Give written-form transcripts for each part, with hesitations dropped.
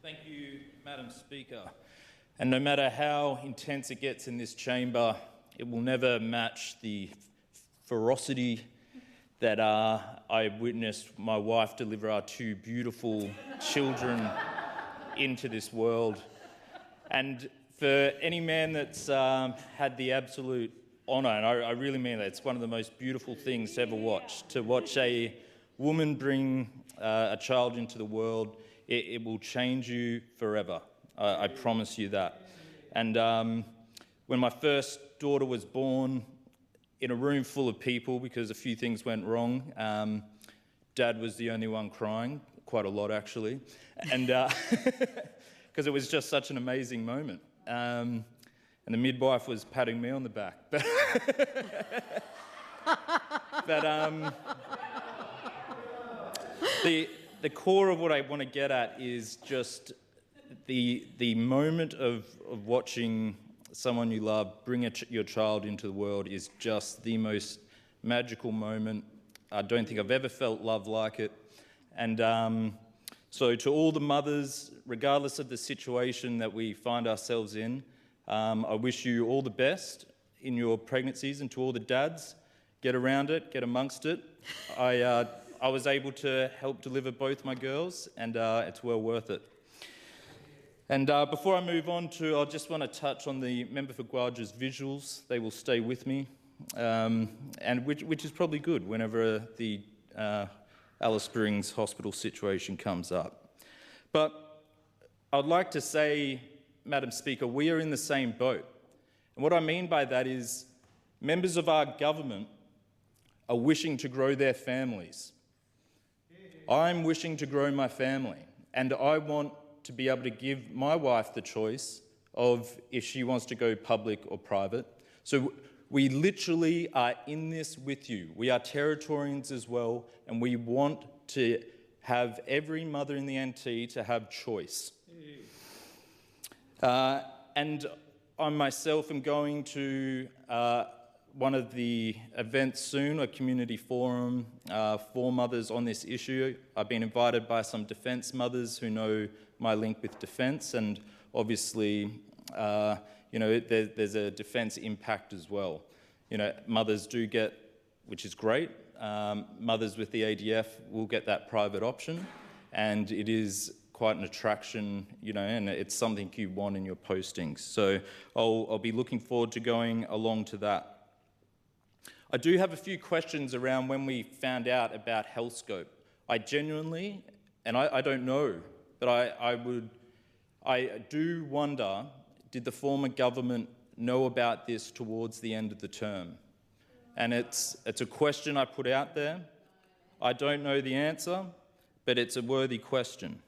Thank you, Madam Speaker. And no matter how intense it gets in this chamber, it will never match the ferocity that I witnessed my wife deliver our two beautiful children into this world. And for any man that's had the absolute honour, and I really mean that, it's one of the most beautiful things to ever watch, to watch a woman bring a child into the world. It will change you forever. I promise you that. And when my first daughter was born, in a room full of people, because a few things went wrong, Dad was the only one crying, quite a lot actually, and because it was just such an amazing moment. And the midwife was patting me on the back. But the core of what I want to get at is just the moment of watching someone you love bring your child into the world is just the most magical moment. I don't think I've ever felt love like it. And so to all the mothers, regardless of the situation that we find ourselves in, I wish you all the best in your pregnancies, and to all the dads, get around it, get amongst it. I was able to help deliver both my girls, and it's well worth it. And before I move on I just want to touch on the member for Gwaja's visuals. They will stay with me, and which is probably good whenever the Alice Springs hospital situation comes up. But I'd like to say, Madam Speaker, we are in the same boat. And what I mean by that is members of our government are wishing to grow their families. I'm wishing to grow my family, and I want to be able to give my wife the choice of if she wants to go public or private. So we literally are in this with you. We are Territorians as well, and we want to have every mother in the NT to have choice. And I myself am going to one of the events soon, a community forum for mothers on this issue. I've been invited by some Defence mothers who know my link with Defence, and obviously, there's a Defence impact as well. Mothers do get, which is great, mothers with the ADF will get that private option, and it is quite an attraction, and it's something you want in your postings. So I'll be looking forward to going along to that. I do have a few questions around when we found out about HealthScope. I genuinely, and I don't know, but I do wonder, did the former government know about this towards the end of the term? And it's a question I put out there. I don't know the answer, but it's a worthy question.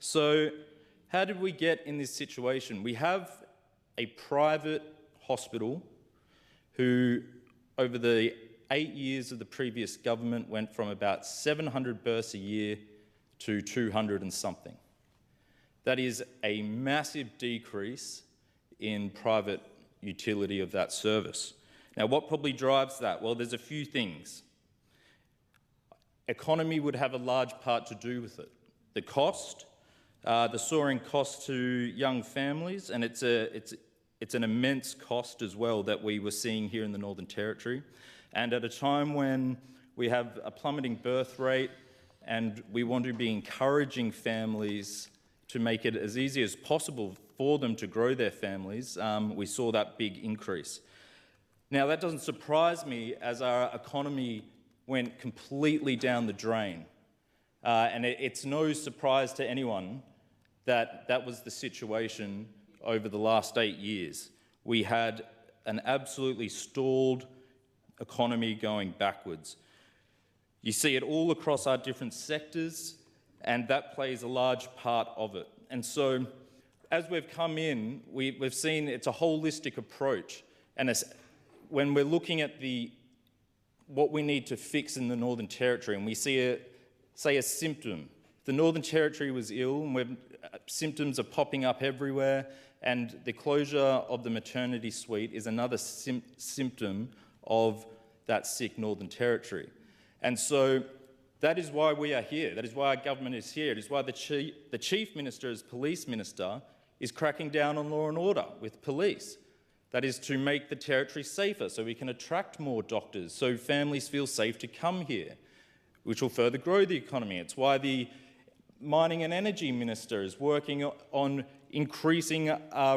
So how did we get in this situation? We have a private hospital who, over the 8 years of the previous government, went from about 700 births a year to 200 and something. That is a massive decrease in private utility of that service. Now, what probably drives that? Well, there's a few things. Economy would have a large part to do with it. The cost, the soaring cost to young families, and it's an immense cost as well that we were seeing here in the Northern Territory. And at a time when we have a plummeting birth rate and we want to be encouraging families to make it as easy as possible for them to grow their families, we saw that big increase. Now, that doesn't surprise me, as our economy went completely down the drain. And it's no surprise to anyone that that was the situation over the last 8 years. We had an absolutely stalled economy going backwards. You see it all across our different sectors, and that plays a large part of it. And so, as we've come in, we've seen it's a holistic approach. And when we're looking at what we need to fix in the Northern Territory, and we see a symptom. The Northern Territory was ill, and symptoms are popping up everywhere, and the closure of the maternity suite is another symptom of that sick Northern Territory. And so That is why we are here. That is why our government is here. It is why the Chief Minister, as Police Minister, is cracking down on law and order with police. That is to make the Territory safer so we can attract more doctors, so families feel safe to come here, which will further grow the economy. It's why the Mining and Energy Minister is working on increasing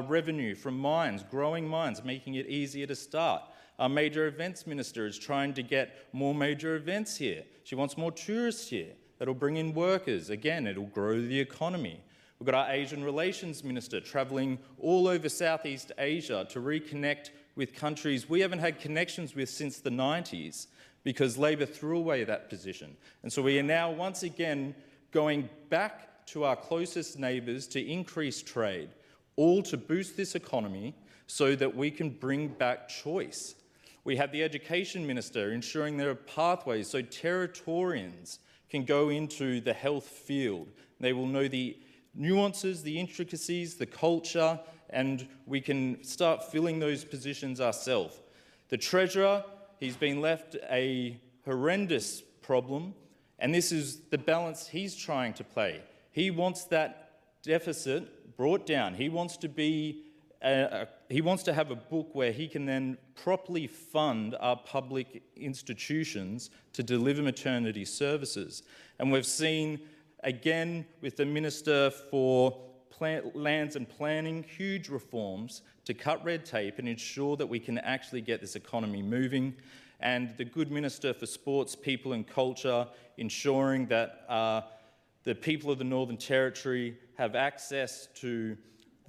revenue from mines, growing mines, making it easier to start. Our Major Events Minister is trying to get more major events here. She wants more tourists here. That'll bring in workers. Again, it'll grow the economy. We've got our Asian Relations Minister travelling all over Southeast Asia to reconnect with countries we haven't had connections with since the 90s because Labor threw away that position. And so we are now once again going back to our closest neighbours to increase trade, all to boost this economy so that we can bring back choice. We have the Education Minister ensuring there are pathways so Territorians can go into the health field. They will know the nuances, the intricacies, the culture, and we can start filling those positions ourselves. The Treasurer, he's been left a horrendous problem, and this is the balance he's trying to play. He wants that deficit brought down. He wants to have a book where he can then properly fund our public institutions to deliver maternity services. And we've seen, again, with the Minister for Lands and Planning, huge reforms to cut red tape and ensure that we can actually get this economy moving. And the good Minister for Sports, People and Culture, ensuring that the people of the Northern Territory have access to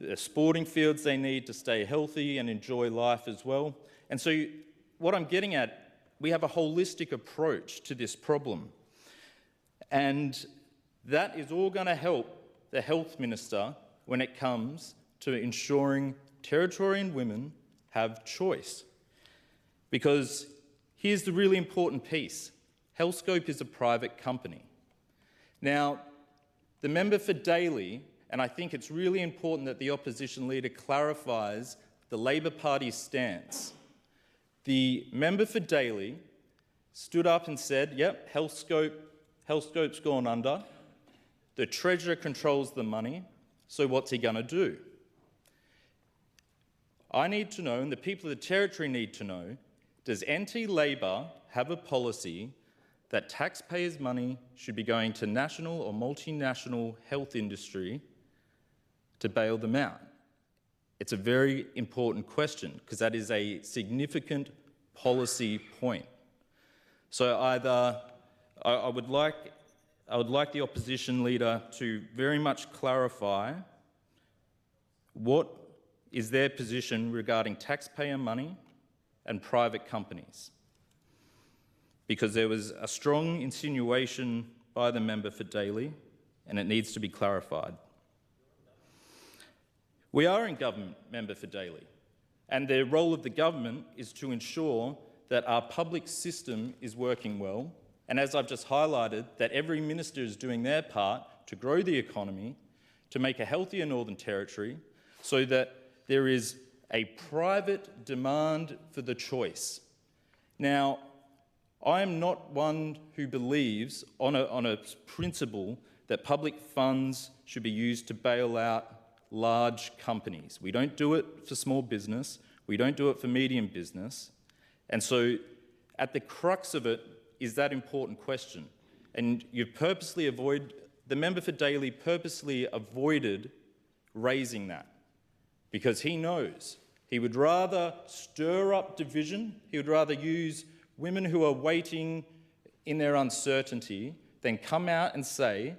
the sporting fields they need to stay healthy and enjoy life as well. And so what I'm getting at, we have a holistic approach to this problem. And that is all going to help the Health Minister when it comes to ensuring Territorian women have choice. Because here's the really important piece. Healthscope is a private company. Now, the member for Daly, and I think it's really important that the opposition leader clarifies the Labor Party's stance. The member for Daly stood up and said, yep, Healthscope's gone under. The Treasurer controls the money, so what's he going to do? I need to know, and the people of the Territory need to know, does NT-Labor have a policy that taxpayers' money should be going to national or multinational health industry to bail them out? It's a very important question because that is a significant policy point. So either I would like the opposition leader to very much clarify what is their position regarding taxpayer money and private companies, because there was a strong insinuation by the member for Daly and it needs to be clarified. We are in government, member for Daly, and the role of the government is to ensure that our public system is working well, and as I've just highlighted, that every minister is doing their part to grow the economy, to make a healthier Northern Territory, so that there is a private demand for the choice. Now, I am not one who believes on a principle that public funds should be used to bail out large companies. We don't do it for small business. We don't do it for medium business. And so at the crux of it is that important question. And the member for Daly purposely avoided raising that because he knows he would rather stir up division, he would rather use women who are waiting in their uncertainty than come out and say,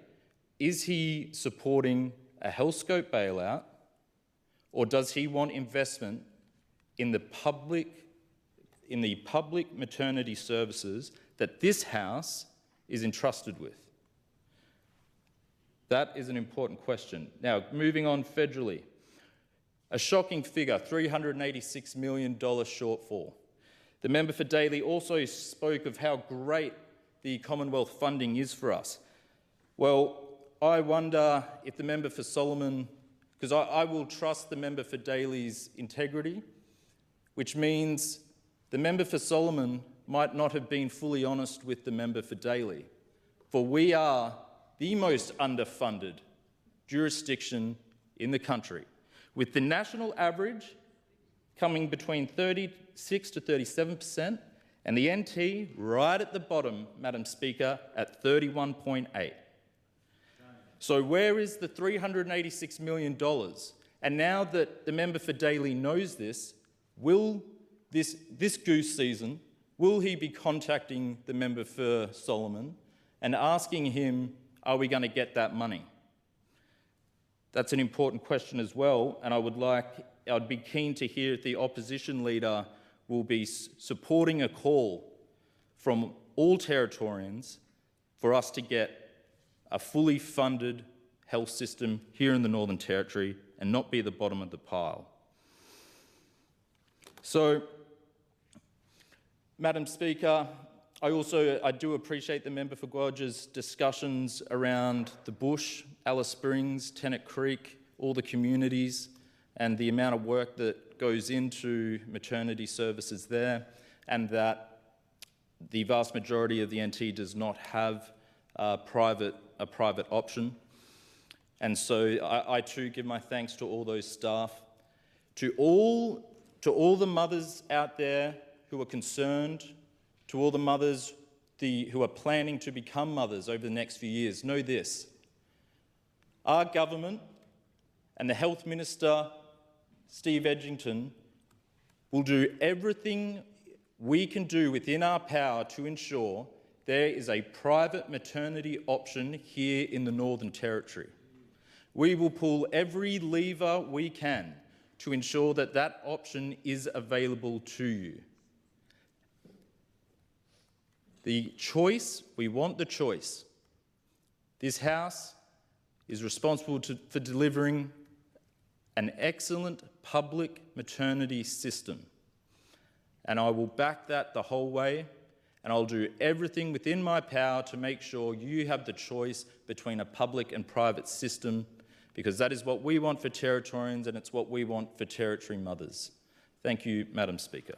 is he supporting a Healthscope bailout, or does he want investment in the public maternity services that this House is entrusted with? That is an important question. Now, moving on federally. A shocking figure, $386 million shortfall. The member for Daly also spoke of how great the Commonwealth funding is for us. Well, I wonder if the member for Solomon, because I will trust the member for Daly's integrity, which means the member for Solomon might not have been fully honest with the member for Daly. for we are the most underfunded jurisdiction in the country, with the national average coming between 36 to 37%, and the NT right at the bottom, Madam Speaker, at 31.8. So where is the $386 million? And now that the member for Daly knows this, will this goose season, will he be contacting the member for Solomon and asking him, are we going to get that money? That's an important question as well, and I'd be keen to hear if the opposition leader will be supporting a call from all Territorians for us to get a fully funded health system here in the Northern Territory and not be at the bottom of the pile. So, Madam Speaker, I do appreciate the member for Gouage's discussions around the bush, Alice Springs, Tennant Creek, all the communities, and the amount of work that goes into maternity services there, and that the vast majority of the NT does not have a private option. And so I too give my thanks to all those staff, to all the mothers out there who are concerned, to all the mothers who are planning to become mothers over the next few years. Know this: our government and the Health Minister, Steve Edgington, will do everything we can do within our power to ensure there is a private maternity option here in the Northern Territory. We will pull every lever we can to ensure that that option is available to you. The choice, we want the choice. This House is responsible for delivering an excellent public maternity system, and I will back that the whole way, and I'll do everything within my power to make sure you have the choice between a public and private system, because that is what we want for Territorians and it's what we want for Territory mothers. Thank you, Madam Speaker.